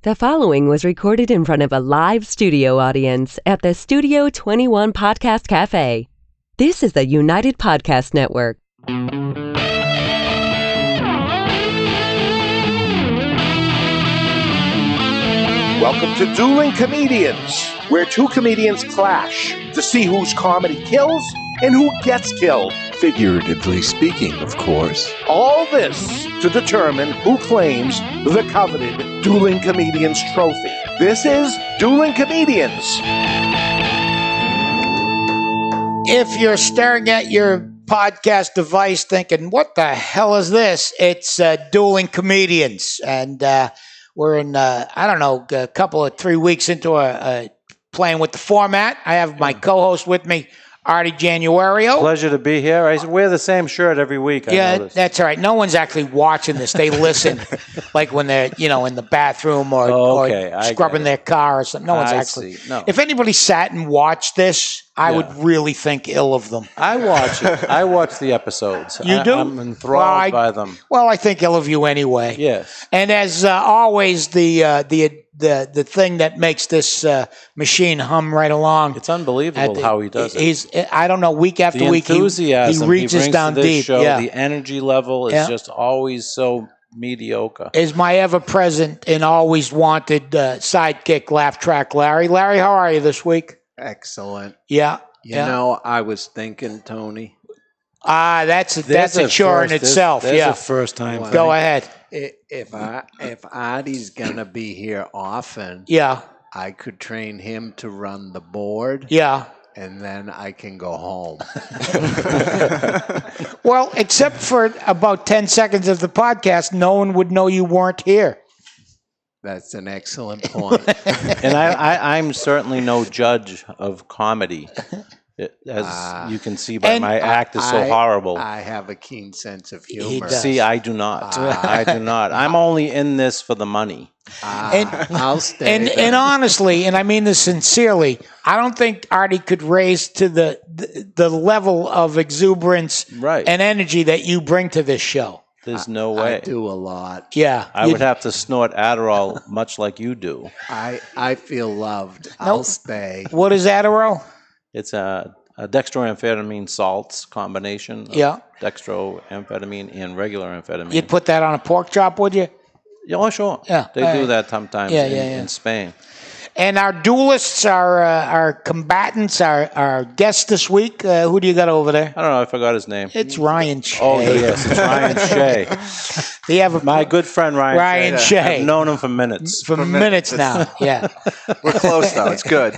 The following was recorded in front of a live studio audience at the Studio 21 Podcast Café. This is the United Podcast Network. Welcome to Dueling Comedians, where two comedians clash to see whose comedy kills and who gets killed. Figuratively speaking, of course. All this to determine who claims the coveted Dueling Comedians trophy. This is Dueling Comedians. If you're staring at your podcast device thinking, what the hell is this? It's Dueling Comedians. And we're in, a couple of 3 weeks into playing with the format. I have my co-host with me, Artie Januario. Pleasure to be here. I wear the same shirt every week. Yeah, that's all right. No one's actually watching this. They listen, like when they're, in the bathroom or scrubbing their car or something. No one's actually. No. If anybody sat and watched this, I would really think ill of them. I watch it. I watch the episodes. You do? I'm enthralled by them. Well, I think ill of you anyway. Yes. And as always, the thing that makes this machine hum right along. It's unbelievable how he does it. I don't know, week after week, he reaches down deep. Show, the energy level is just always so mediocre. Is my ever-present and always wanted sidekick, Laugh Track Larry. Larry, how are you this week? Excellent. Yeah. You know, I was thinking, Tony. That's a chore in itself. There's a first time. Go ahead. If Artie's gonna be here often, I could train him to run the board. Yeah. And then I can go home. Well, except for about 10 seconds of the podcast, no one would know you weren't here. That's an excellent point. And I'm certainly no judge of comedy. As you can see by my act is so horrible. I have a keen sense of humor. See, I do not. I do not. I'm only in this for the money. I'll stay. And honestly, and I mean this sincerely, I don't think Artie could raise to the level of exuberance and energy that you bring to this show. There's no way. I do a lot. Yeah. I would have to snort Adderall much like you do. I feel loved. I'll stay. What is Adderall? It's a dextroamphetamine salts combination of dextroamphetamine and regular amphetamine. You'd put that on a pork chop, would you? Yeah, sure. Yeah. They do that sometimes in Spain. And our duelists, our combatants, our guests this week, who do you got over there? I don't know. I forgot his name. It's Ryan Shea. Oh, yes. It's Ryan Shea. My good friend Ryan Shea. I've known him for minutes. For minutes now, yeah. We're close, though. It's good.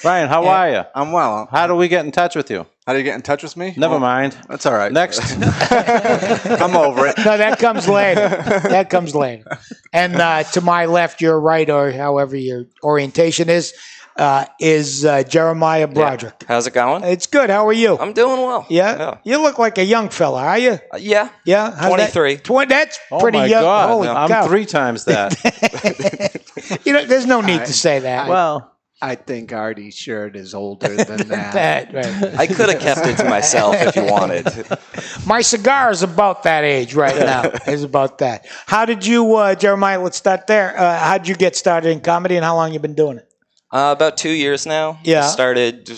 Ryan, how are you? I'm well. How do we get in touch with you? How do you get in touch with me? Never mind. That's all right. Next. I'm over it. No, that comes later. And to my left, your right, or however your orientation is Jeremiah Broderick. Yeah. How's it going? It's good. How are you? I'm doing well. Yeah? You look like a young fella, are you? Yeah. Yeah? 23. That's pretty young. God. Holy I'm cow. 3 times that. There's no need to say that. Well, I think Artie's shirt is older than that. Right. I could have kept it to myself if you wanted. My cigar is about that age right now. It's about that. How did you, Jeremiah, let's start there. How did you get started in comedy and how long you been doing it? About 2 years now. Yeah. I started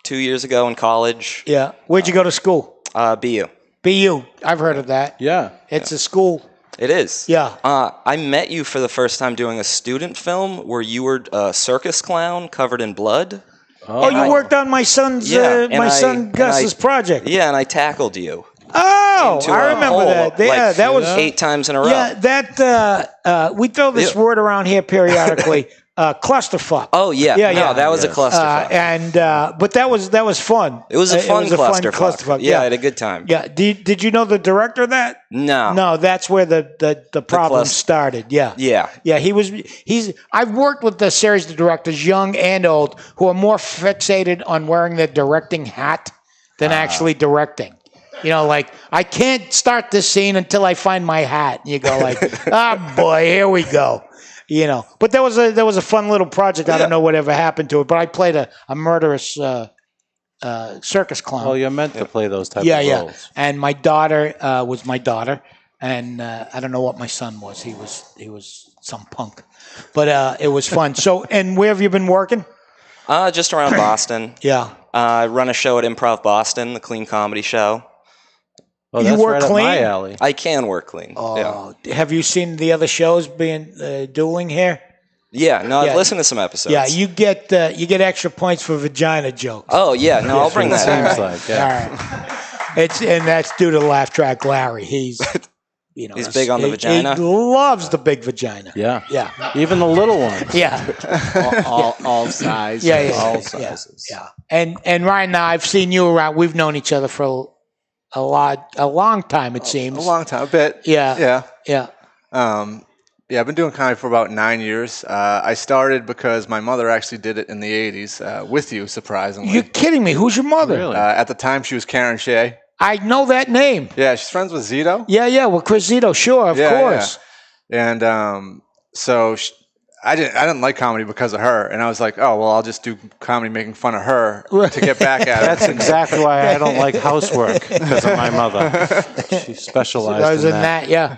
2 years ago in college. Yeah. Where'd you go to school? BU. BU. I've heard of that. Yeah. It's a school. It is. Yeah. I met you for the first time doing a student film where you were a circus clown covered in blood. Oh, you worked on my son Gus's project. Yeah, and I tackled you. Oh, I remember that. Yeah, that was 8 times in a row. Yeah, that we throw this word around here periodically. Clusterfuck. Oh yeah, no, that was a clusterfuck. But that was fun. It was a fun clusterfuck. Yeah, I had a good time. Yeah. Did you know the director of that? No. No, that's where the problem started. Yeah. Yeah. Yeah. I've worked with the series of directors, young and old, who are more fixated on wearing their directing hat than actually directing. Like, I can't start this scene until I find my hat. And you go like, boy, here we go. But there was a fun little project. I don't know whatever happened to it, but I played a murderous circus clown. Well, you're meant to play those type of roles. And my daughter was my daughter. And I don't know what my son was. He was some punk. But it was fun. So, and where have you been working? Just around Boston. Yeah. I run a show at Improv Boston, the clean comedy show. Oh, You that's work right up clean? my alley. I can work clean. Oh, have you seen the other shows being Dueling here? Yeah, no, Yeah. I've listened to some episodes. Yeah, you get extra points for vagina jokes. Oh, yeah, no, I'll bring that Seems up. like, yeah. All right. And that's due to Laugh Track Larry. He's He's big on the vagina? He loves the big vagina. Yeah. Yeah. Even the little ones. Yeah. All sizes. Yeah. All sizes. Yeah. And right now I've seen you around. We've known each other for a long time, it seems. A long time, a bit. Yeah. Yeah. Yeah, I've been doing comedy for about 9 years. I started because my mother actually did it in the 80s with you, surprisingly. You're kidding me. Who's your mother? Really? At the time, she was Karen Shea. I know that name. Yeah, she's friends with Zito. Yeah. Well, Chris Zito, sure, of course. Yeah. And so I didn't like comedy because of her. And I was like, oh, well, I'll just do comedy making fun of her to get back at her. That's exactly why I don't like housework, because of my mother. She specialized in that. Yeah.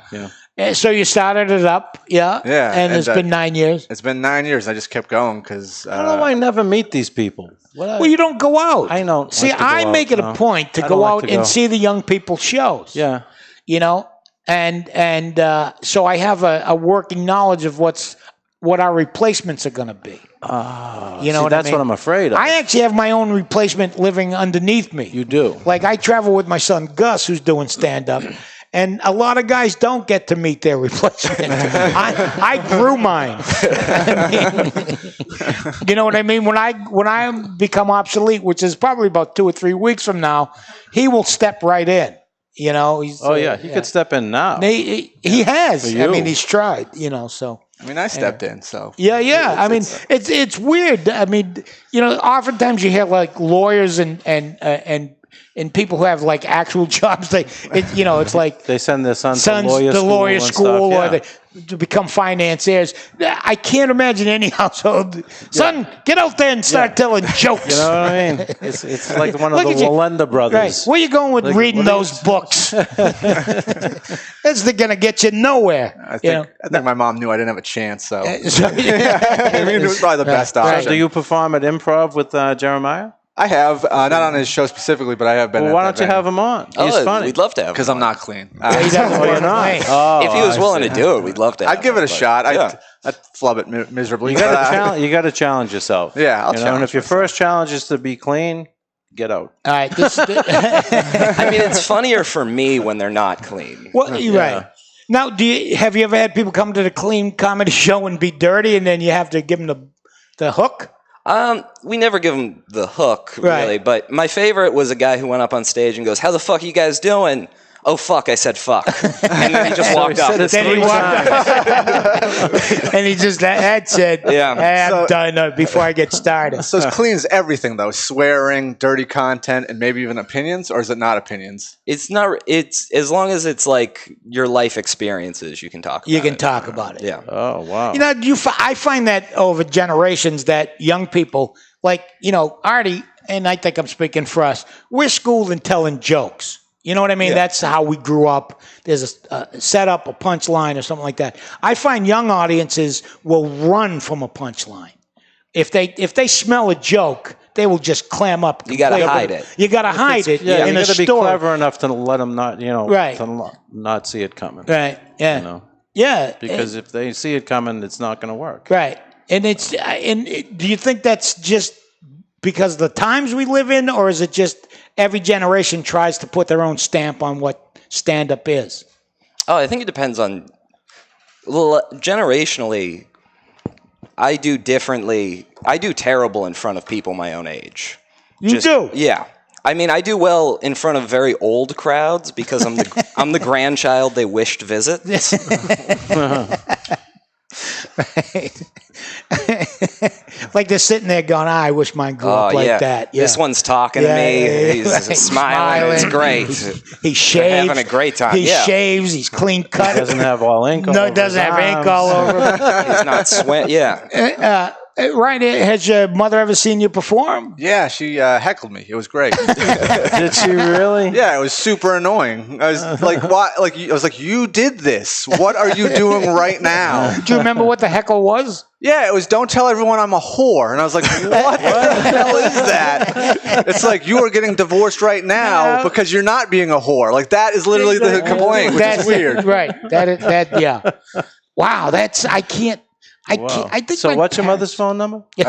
So you started it up, yeah? Yeah. And it's been 9 years? It's been 9 years. I just kept going because... How do I never meet these people? Well, you don't go out. I don't. See, like to go I out, make it no. a point to I go don't like out to and go. see the young people's shows. Yeah. You know? And so I have a working knowledge of what our replacements are going to be. You know what that's I mean? what I'm afraid of. I actually have my own replacement living underneath me. You do. Like I travel with my son Gus, who's doing stand-up, and a lot of guys don't get to meet their replacement. I grew mine. You know what I mean? When I become obsolete, which is probably about 2 or 3 weeks from now, he will step right in. You know? He could step in now. He has. For I mean, you. he's tried. You know, so. I mean, I stepped in, so... Yeah. I mean, it's weird. I mean, you know, oftentimes you hear like lawyers and people who have like actual jobs. It's like They send their sons to lawyer school, and or stuff, to become financiers. I can't imagine any household. Son, get out there and start telling jokes. You know what I mean? It's like one of Look the at you. Walenda Right. brothers. Where you going with Like, reading what are those books? That's going to get you nowhere. I think my mom knew I didn't have a chance, so... So, I mean, it was probably the best So option. do you perform at Improv with Jeremiah? I have, not on his show specifically, but I have been Well, at why that don't you venue. have him on? He's funny. We'd love to have him. Because I'm not clean. he doesn't Oh, you're work. not? Hey. Oh, If he was I willing see. to do it, we'd love to have I'd give it him, a but- shot. Yeah. I'd flub it miserably. You got to challenge yourself. Yeah, I'll And challenge if your first challenge is to be clean, get out. All right. I mean, it's funnier for me when they're not clean. Well, you're right. Now, have you ever had people come to the clean comedy show and be dirty, and then you have to give them the hook? We never give him the hook, Right. really. But my favorite was a guy who went up on stage and goes, "How the fuck are you guys doing?" "Oh, fuck, I said fuck." And then he just walked up. Then he walked up. And he just that said, Yeah. "Hey, I'm So- done before I get started." So it's clean as everything, though. Swearing, dirty content, and maybe even opinions? Or is it not opinions? It's not. It's as long as it's like your life experiences, you can talk about You can it. talk about it. Yeah. Oh, wow. You know, I find that over generations that young people, like, you know, Artie, and I think I'm speaking for us, we're schooled in telling jokes. You know what I mean? That's how we grew up. There's a setup, a punchline, or something like that. I find young audiences will run from a punchline. If they smell a joke, they will just clam up. You got to completely. hide it. You got to hide it Yeah, in you a got to be story. clever enough to let them not, Right. to not see it coming. Right. Yeah. You know, Yeah. because if they see it coming, it's not going to work. Right. And do you think that's just because of the times we live in, or is it just every generation tries to put their own stamp on what stand-up is? Oh, I think it depends on. Well, generationally, I do differently. I do terrible in front of people my own age. You do? Yeah. I mean, I do well in front of very old crowds because I'm the grandchild they wished visit. Like they're sitting there going, I wish mine grew up like that. Yeah. This one's talking to me. He's smiling. It's great. He shaves. having a great time. He Yeah. shaves. He's clean cut. Doesn't have all ink. No, it doesn't have ink all over him. He's not sweat. Yeah. Ryan, has your mother ever seen you perform? Yeah, she heckled me. It was great. Did she really? Yeah, it was super annoying. I was like, "Why?" Like, I was like, "You did this. What are you doing right now?" Do you remember what the heckle was? Yeah, it was, "Don't tell everyone I'm a whore." And I was like, what the hell is that? It's like, you are getting divorced right now because you're not being a whore. Like, that is literally the complaint, which is weird. Right. Yeah. Wow, I can't. I think. So, what's your mother's phone number? I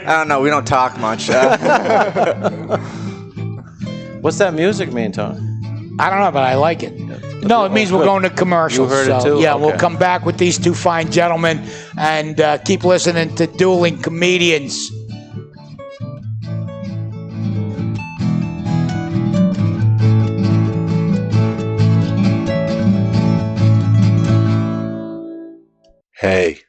don't know. We don't talk much. What's that music mean, Tony? I don't know, but I like it. No, it means we're going to commercials. You heard it too? Yeah, Okay. we'll come back with these two fine gentlemen and keep listening to Dueling Comedians. Hey,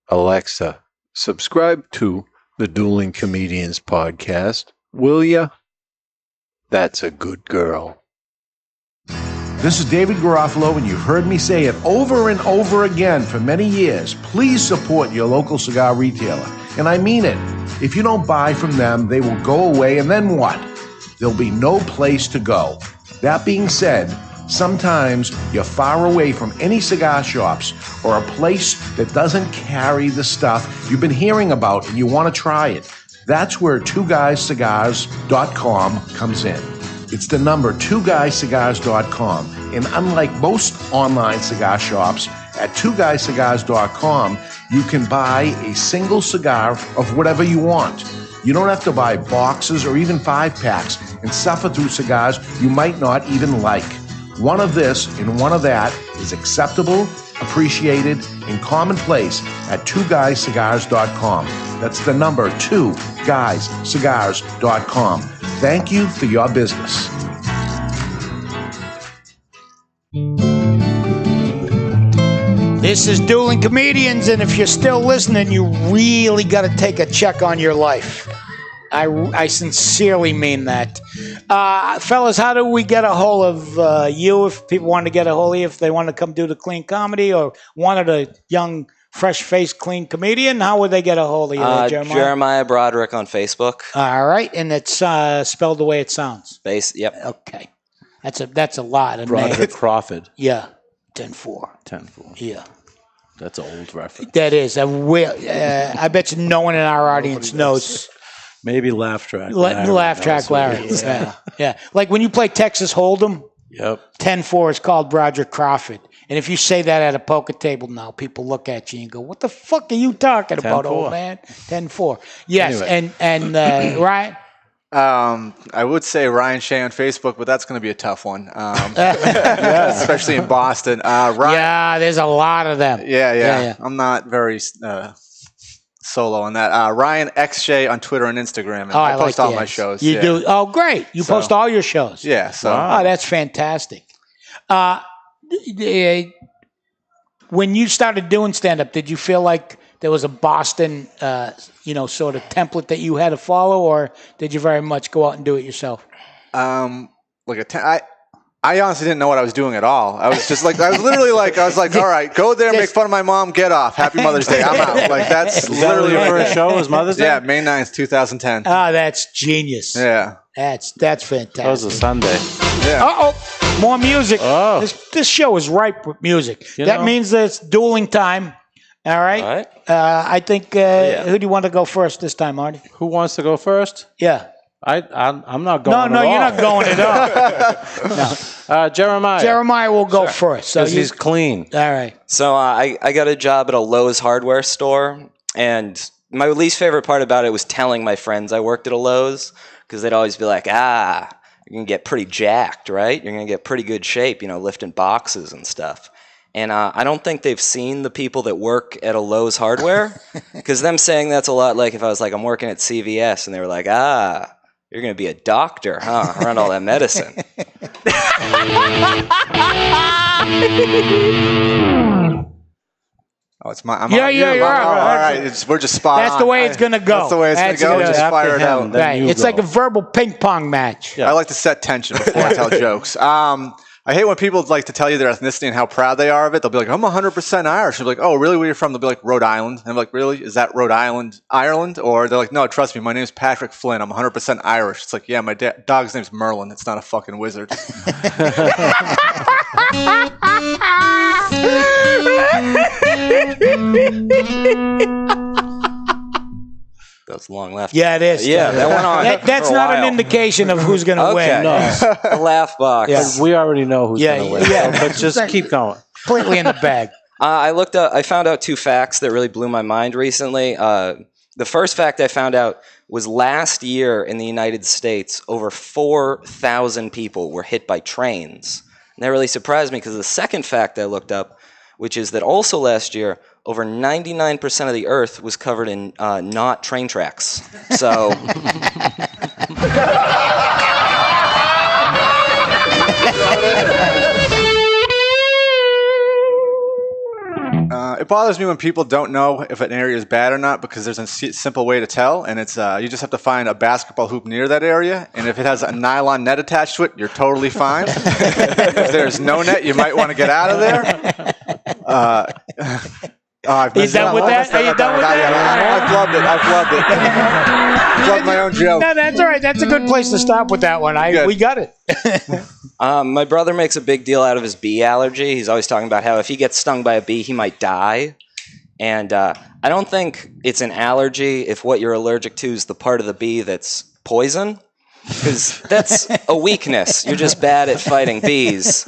Alexa, subscribe to the Dueling Comedians podcast, will ya? That's a good girl. This is David Garofalo, and you've heard me say it over and over again for many years. Please support your local cigar retailer. And I mean it. If you don't buy from them, they will go away, and then what? There'll be no place to go. That being said, sometimes you're far away from any cigar shops or a place that doesn't carry the stuff you've been hearing about and you want to try it. That's where twoguyscigars.com comes in. It's the number twoguyscigars.com. And unlike most online cigar shops, at twoguyscigars.com, you can buy a single cigar of whatever you want. You don't have to buy boxes or even 5-packs and suffer through cigars you might not even like. One of this and one of that is acceptable, appreciated, and commonplace at twoguyscigars.com. That's the number 2guyscigars.com. Thank you for your business. This is Dueling Comedians, and if you're still listening, you really got to take a check on your life. I sincerely mean that. Fellas, how do we get a hold of you if people want to get a hold of you, if they want to come do the clean comedy or wanted a young, fresh-faced, clean comedian? How would they get a hold of you, Jeremiah? Jeremiah Broderick on Facebook. All right, and it's spelled the way it sounds. Yep. Okay. That's a lot of Broderick names. Crawford. Yeah, 10-4. 10-4. Yeah. That's an old reference. That is. I bet you no one in our audience knows. Maybe Laugh Track. Laugh Track Larry. Yeah. Like when you play Texas Hold'em, 10-4 is called Broderick Crawford. And if you say that at a poker table now, people look at you and go, what the fuck are you talking about, old man? 10-4. Yes, anyway. and Ryan? I would say Ryan Shea on Facebook, but that's going to be a tough one, especially in Boston. Ryan, yeah, there's a lot of them. Yeah. I'm not very solo on that. Ryan X Shea on Twitter and Instagram. And I post all my shows. You do? Oh, great. You post all your shows. Yeah. So. Oh, that's fantastic. When you started doing stand-up, did you feel like there was a Boston, sort of template that you had to follow, or did you very much go out and do it yourself? I honestly didn't know what I was doing at all. I was just like, all right, go there, make fun of my mom, get off. Happy Mother's Day. I'm out. Like, that's literally your first show was Mother's Day? Yeah, May 9th, 2010. Oh, that's genius. Yeah. That's fantastic. That was a Sunday. Yeah. Uh-oh. More music. Oh. This show is ripe with music. That means that it's dueling time. All right. I think, who do you want to go first this time, Artie? Who wants to go first? Yeah. I'm not going at all. No, you're not going at all. Jeremiah. Jeremiah will go first. Because he's clean. All right. So I got a job at a Lowe's hardware store, and my least favorite part about it was telling my friends I worked at a Lowe's, because they'd always be like, you're going to get pretty jacked, right? You're going to get pretty good shape, lifting boxes and stuff. And I don't think they've seen the people that work at a Lowe's hardware, because them saying that's a lot like if I was like, I'm working at CVS, and they were like, you're going to be a doctor, huh? Around all that medicine. It's my. You're right. All right, we're just spot on. That's the way it's going to go. That's the way it's going to go. Just fire it out. Right. It's like a verbal ping pong match. Yeah. I like to set tension before I tell jokes. I hate when people like to tell you their ethnicity and how proud they are of it. They'll be like, I'm 100% Irish. You'll be like, oh, really? Where are you from? They'll be like, Rhode Island. And I'm like, really? Is that Rhode Island, Ireland? Or they're like, no, trust me, my name's Patrick Flynn. I'm 100% Irish. It's like, yeah, my dog's name's Merlin. It's not a fucking wizard. That's a long laugh. Yeah, it is. Yeah, that went on. That's for a not while. an indication of who's going to win. No. The laugh box. Yeah. We already know who's going to win. Yeah. But just keep going. Completely in the bag. I found out 2 facts that really blew my mind recently. The first fact I found out was last year in the United States, over 4,000 people were hit by trains. And that really surprised me because the second fact I looked up, which is that also last year, over 99% of the Earth was covered in not train tracks. So... It bothers me when people don't know if an area is bad or not because there's a simple way to tell, and it's you just have to find a basketball hoop near that area, and if it has a nylon net attached to it, you're totally fine. If there's no net, you might want to get out of there. Are you done with that? Are you done with that? I've loved it. I've loved my own joke. No, that's all right. That's a good place to stop with that one. We got it. My brother makes a big deal out of his bee allergy. He's always talking about how if he gets stung by a bee, he might die. And I don't think it's an allergy if what you're allergic to is the part of the bee that's poison. Because that's a weakness. You're just bad at fighting bees.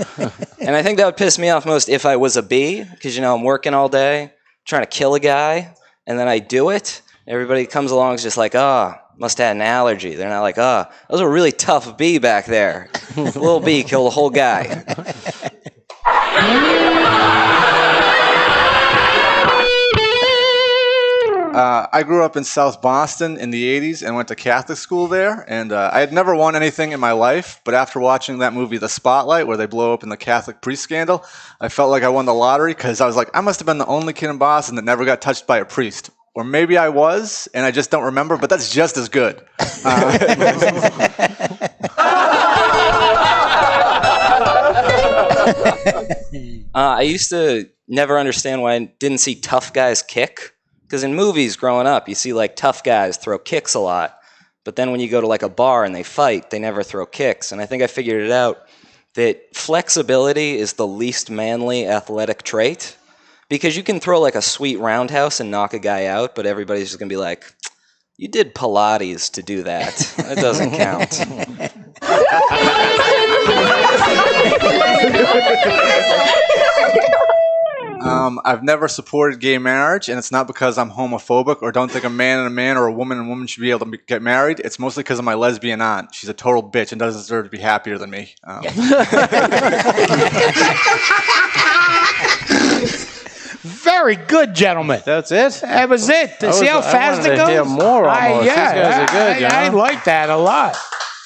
And I think that would piss me off most if I was a bee. Because, I'm working all day, trying to kill a guy, and then I do it. Everybody comes along and is just like, must have had an allergy. They're not like, that was a really tough bee back there. A little bee killed a whole guy. I grew up in South Boston in the 80s and went to Catholic school there. And I had never won anything in my life. But after watching that movie, The Spotlight, where they blow up in the Catholic priest scandal, I felt like I won the lottery because I was like, I must have been the only kid in Boston that never got touched by a priest. Or maybe I was, and I just don't remember, but that's just as good. I used to never understand why I didn't see tough guys kick. Because in movies growing up, you see like tough guys throw kicks a lot. But then when you go to like a bar and they fight, they never throw kicks. And I think I figured it out that flexibility is the least manly athletic trait. Because you can throw like a sweet roundhouse and knock a guy out, but everybody's just going to be like, you did Pilates to do that. That doesn't count. I've never supported gay marriage, and it's not because I'm homophobic or don't think a man and a man or a woman and a woman should be able to get married. It's mostly because of my lesbian aunt. She's a total bitch and doesn't deserve to be happier than me. Very good, gentlemen. That's it? That was it. See how fast it goes? I wanted to hear more almost. These guys are good, I like that a lot.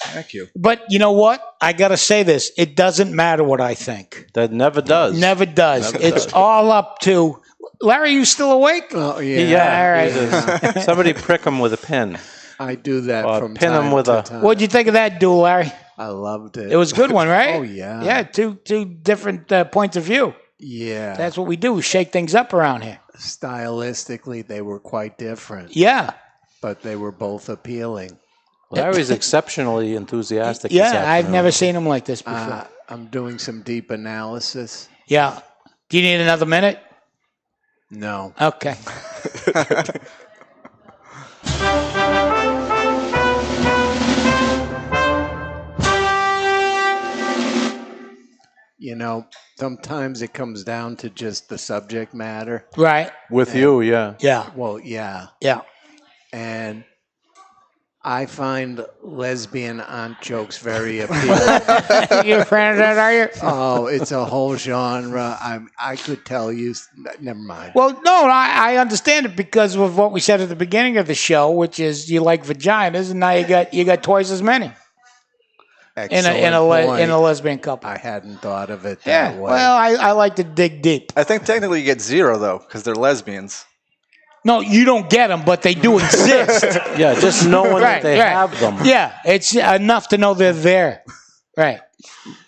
Thank you. But you know what? I got to say this. It doesn't matter what I think. That never does. Never does. It's all up to... Larry, you still awake? Oh, yeah. Yeah. All right. Somebody prick him with a pin. I do that Or from pin him time with to a- time. What'd you think of that duel, Larry? I loved it. It was a good one, right? Oh, yeah. Yeah, two different points of view. Yeah. That's what we do. We shake things up around here. Stylistically, they were quite different. Yeah. But they were both appealing. Larry's exceptionally enthusiastic. Yeah, this I've afternoon. never seen him like this before. I'm doing some deep analysis. Yeah. Do you need another minute? No. Okay. Sometimes it comes down to just the subject matter. Right. With you, yeah. Yeah. Well, yeah. Yeah. And I find lesbian aunt jokes very appealing. You're a fan of that, are you? Oh, it's a whole genre. I could tell you. Never mind. Well, no, I understand it because of what we said at the beginning of the show, which is you like vaginas, and now you got twice as many in a lesbian couple. I hadn't thought of it that way. Well, I like to dig deep. I think technically you get 0, though, because they're lesbians. No, you don't get them, but they do exist. Yeah, just knowing that they have them. Yeah, it's enough to know they're there. Right.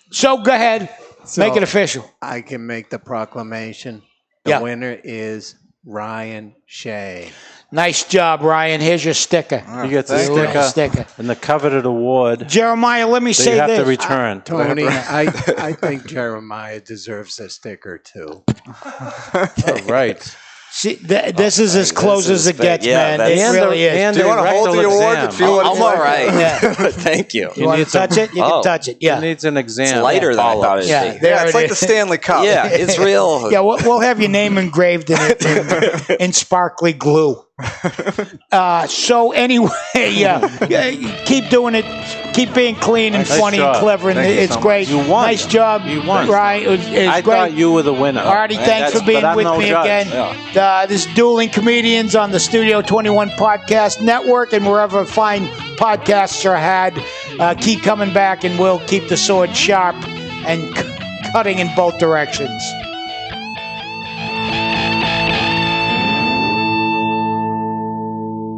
So go ahead. So Make it official. I can make the proclamation. The winner is Ryan Shea. Nice job, Ryan. Here's your sticker. You get the sticker and the coveted award. Jeremiah, let me say you have this. to return. Tony, I think Jeremiah deserves a sticker too. Oh, right. See, this is as close as it gets, man. It really is. Do you want to hold the award and feel what it's I'm like? all right. Yeah. Thank you. You want to touch it? You can touch it. Yeah. It needs an exam. It's lighter than I thought it would be. Yeah, it's like the Stanley Cup. Yeah, it's real. Yeah, we'll have your name engraved in it in sparkly glue. So anyway, keep doing it. Keep being clean and funny and clever, and it's great. You won. Nice job, You won. Ryan. It was I great. thought you were the winner. Artie, thanks for being with me again. This is Dueling Comedians on the Studio 21 Podcast Network and wherever fine podcasts are had. Keep coming back, and we'll keep the sword sharp and cutting in both directions.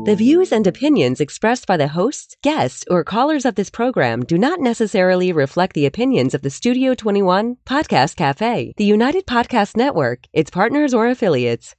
The views and opinions expressed by the hosts, guests, or callers of this program do not necessarily reflect the opinions of the Studio 21 Podcast Café, the United Podcast Network, its partners, or affiliates.